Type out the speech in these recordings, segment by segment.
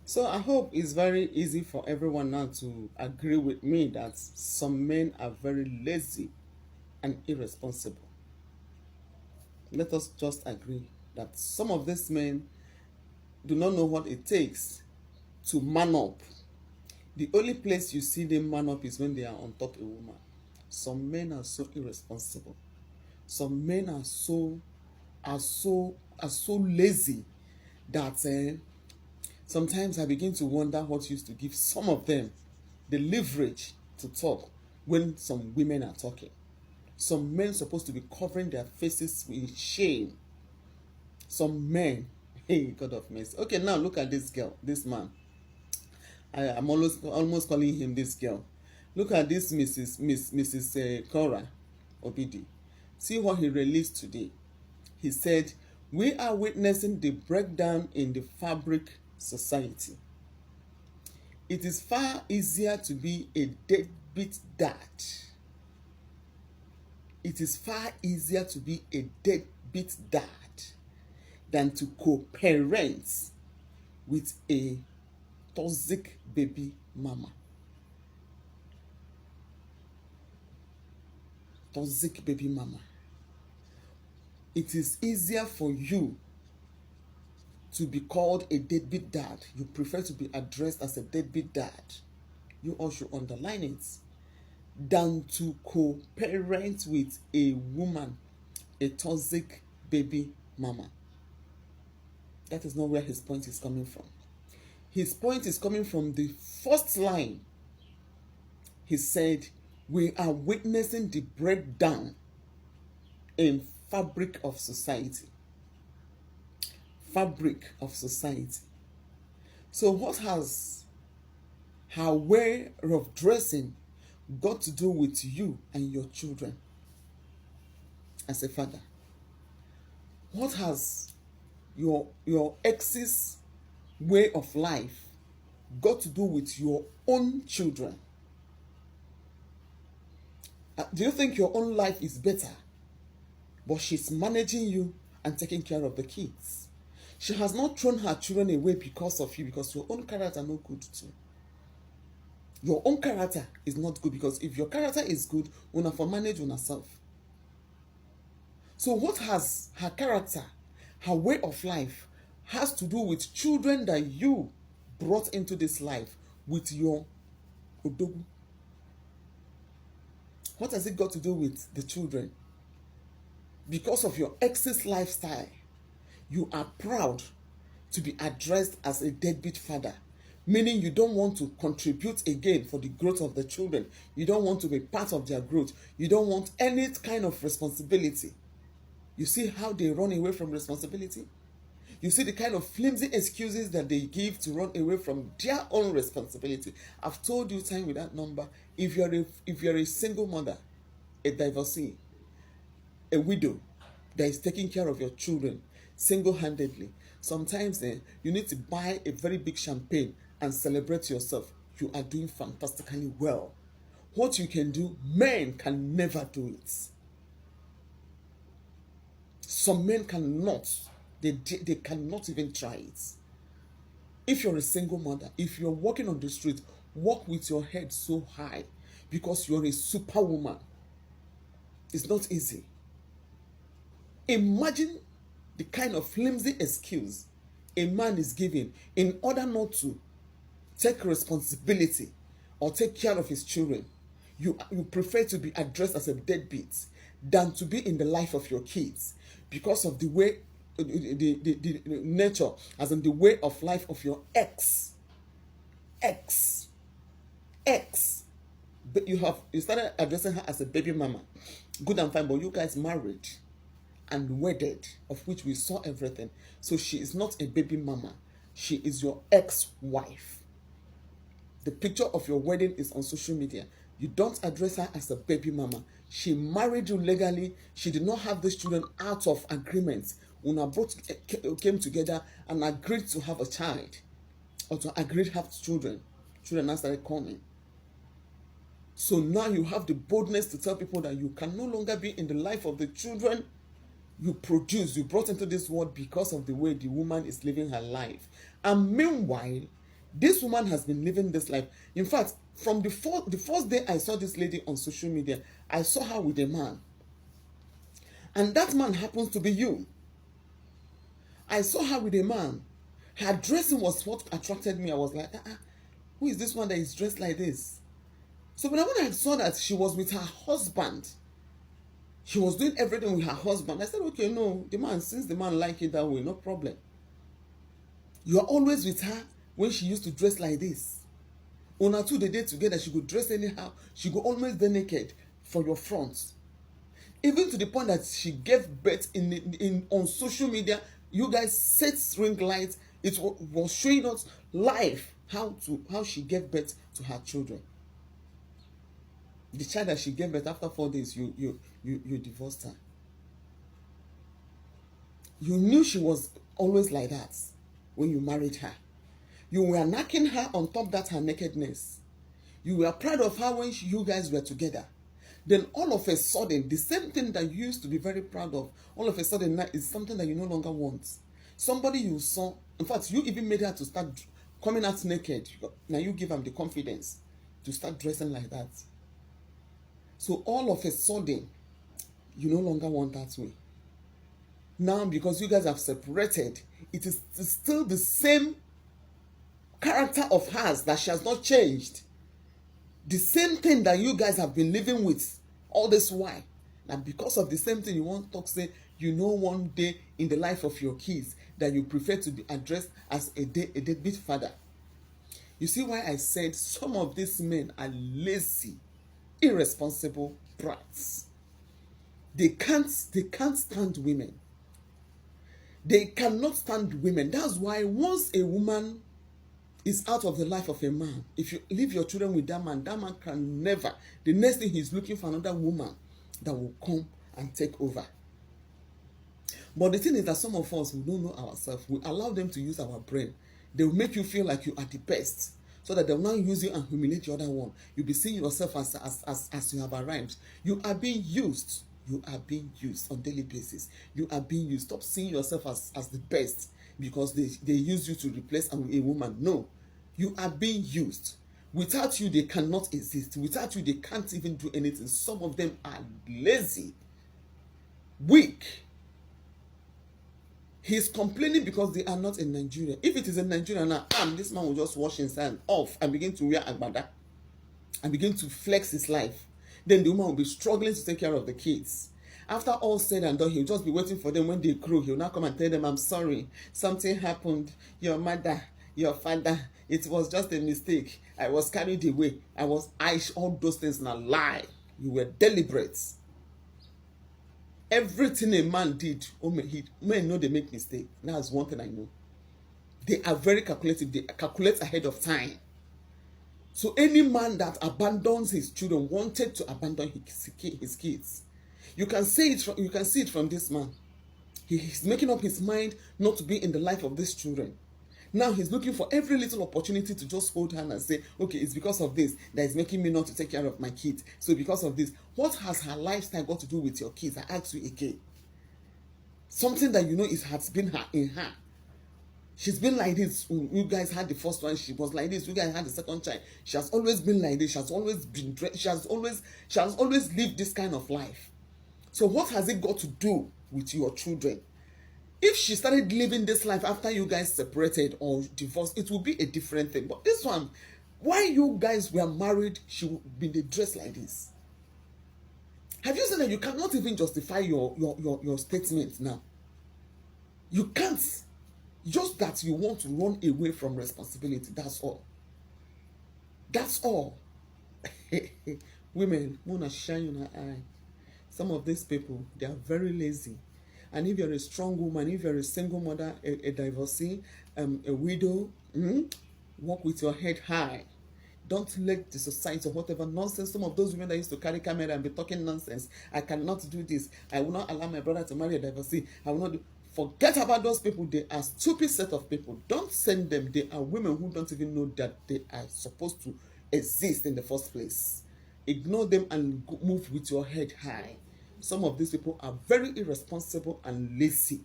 So I hope it's very easy for everyone now to agree with me that some men are very lazy and irresponsible. Let us just agree that some of these men do not know what it takes to man up. The only place you see them man up is when they are on top of a woman. Some men are so irresponsible. Some men are so lazy that sometimes I begin to wonder what used to give some of them the leverage to talk when some women are talking. Some men supposed to be covering their faces with shame. Some men, hey, God of mercy. Okay, now look at this girl, this man. I'm almost calling him this girl. Look at this Mrs. Cora Obidi. See what he released today. He said, "We are witnessing the breakdown in the fabric society. It is far easier to be a deadbeat dad. It is far easier to be a deadbeat dad than to co-parent with a toxic baby mama." Toxic baby mama. It is easier for you to be called a deadbeat dad. You prefer to be addressed as a deadbeat dad. You all should underline it. Than to co-parent with a woman, a toxic baby mama. That is not where his point is coming from. His point is coming from the first line. He said, "We are witnessing the breakdown in fabric of society." Fabric of society. So what has her way of dressing got to do with you and your children as a father? What has your ex's way of life got to do with your own children? Do you think your own life is better, but she's managing you and taking care of the kids? She has not thrown her children away because of you, because your own character is not good too. Your own character is not good, because if your character is good, una for manage una self. So what has her character, her way of life, has to do with children that you brought into this life with your odogu? What has it got to do with the children? Because of your ex's lifestyle, you are proud to be addressed as a deadbeat father, meaning you don't want to contribute again for the growth of the children. You don't want to be part of their growth. You don't want any kind of responsibility. You see how they run away from responsibility? You see the kind of flimsy excuses that they give to run away from their own responsibility. I've told you time without number, if you're a single mother, a divorcee, a widow that is taking care of your children single-handedly, sometimes you need to buy a very big champagne and celebrate yourself. You are doing fantastically well. What you can do, men can never do it. Some men cannot. They cannot even try it. If you're a single mother, if you're walking on the street, walk with your head so high, because you're a superwoman. It's not easy. Imagine the kind of flimsy excuse a man is giving in order not to take responsibility or take care of his children. You prefer to be addressed as a deadbeat than to be in the life of your kids, because of the way, the nature, as in the way of life of your ex. But you started addressing her as a baby mama. Good and fine, but you guys married and wedded, of which we saw everything. So she is not a baby mama. She is your ex-wife. The picture of your wedding is on social media. You don't address her as a baby mama. She married you legally. She did not have these children out of agreement. Una both came together and agreed to have a child, or to agree to have children. Children now started coming. So now you have the boldness to tell people that you can no longer be in the life of the children you brought into this world, because of the way the woman is living her life. And meanwhile, This woman has been living this life. In fact, from the first day I saw this lady on social media, I saw her with a man. And that man happens to be you. I saw her with a man. Her dressing was what attracted me. I was like, who is this one that is dressed like this? So when I saw that she was with her husband, she was doing everything with her husband, I said, okay, no, since the man like it that way, no problem. You are always with her when she used to dress like this. Una two the day together, she could dress anyhow. She could always be naked for your front. Even to the point that she gave birth on social media. You guys set ring lights. It was showing us live how she gave birth to her children. The child that she gave birth after 4 days, you divorced her. You knew she was always like that when you married her. You were knocking her on top that her nakedness. You were proud of her when you guys were together. Then all of a sudden, the same thing that you used to be very proud of, all of a sudden now is something that you no longer want. Somebody you saw, in fact, you even made her to start coming out naked. Now you give them the confidence to start dressing like that. So all of a sudden, you no longer want that way. Now, because you guys have separated, it is still the same character of hers that she has not changed. The same thing that you guys have been living with all this while. And because of the same thing, you want to talk, say, one day in the life of your kids that you prefer to be addressed as a deadbeat father. You see why I said some of these men are lazy, irresponsible brats. They can't stand women. They cannot stand women. That's why once a woman is out of the life of a man, if you leave your children with that man can never, the next thing he's looking for another woman that will come and take over. But the thing is that some of us, we don't know ourselves. We allow them to use our brain. They will make you feel like you are the best, so that they will not use you and humiliate the other one. You'll be seeing yourself as you have arrived. You are being used. You are being used on a daily basis. You are being used. Stop seeing yourself as the best because they use you to replace a woman. No. You are being used. Without you, they cannot exist. Without you, they can't even do anything. Some of them are lazy, weak. He's complaining because they are not in Nigeria. If it is in Nigeria now, this man will just wash his hand off and begin to wear agbada and begin to flex his life. Then the woman will be struggling to take care of the kids. After all said and done, he'll just be waiting for them when they grow. He'll now come and tell them, I'm sorry, something happened. Your mother, your father, it was just a mistake. I was carried away. All those things are a lie. You were deliberate. Everything a man did, men know they make mistake. That's one thing I know. They are very calculative. They calculate ahead of time. So any man that abandons his children wanted to abandon his kids. You can see it from this man. He's making up his mind not to be in the life of these children. Now he's looking for every little opportunity to just hold hand and say, okay, it's because of this that is making me not to take care of my kids. So because of this, what has her lifestyle got to do with your kids? I ask you again. Something that has been in her. She's been like this. You guys had the first one, she was like this. You guys had the second child. She has always been like this. She has always lived this kind of life. So what has it got to do with your children? If she started living this life after you guys separated or divorced, it would be a different thing. But this one, why you guys were married, she would be dressed like this. Have you seen that you cannot even justify your statement now? You can't. Just that you want to run away from responsibility. That's all. That's all. Women, wanna shine on her eye. Some of these people, they are very lazy. And if you're a strong woman, if you're a single mother, a divorcee, a widow, walk with your head high. Don't let the society or whatever nonsense. Some of those women that used to carry camera and be talking nonsense. I cannot do this. I will not allow my brother to marry a divorcee. I will not do. Forget about those people. They are stupid set of people. Don't send them. They are women who don't even know that they are supposed to exist in the first place. Ignore them and move with your head high. Some of these people are very irresponsible and lazy.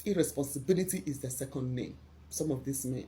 Irresponsibility is their second name. Some of these men.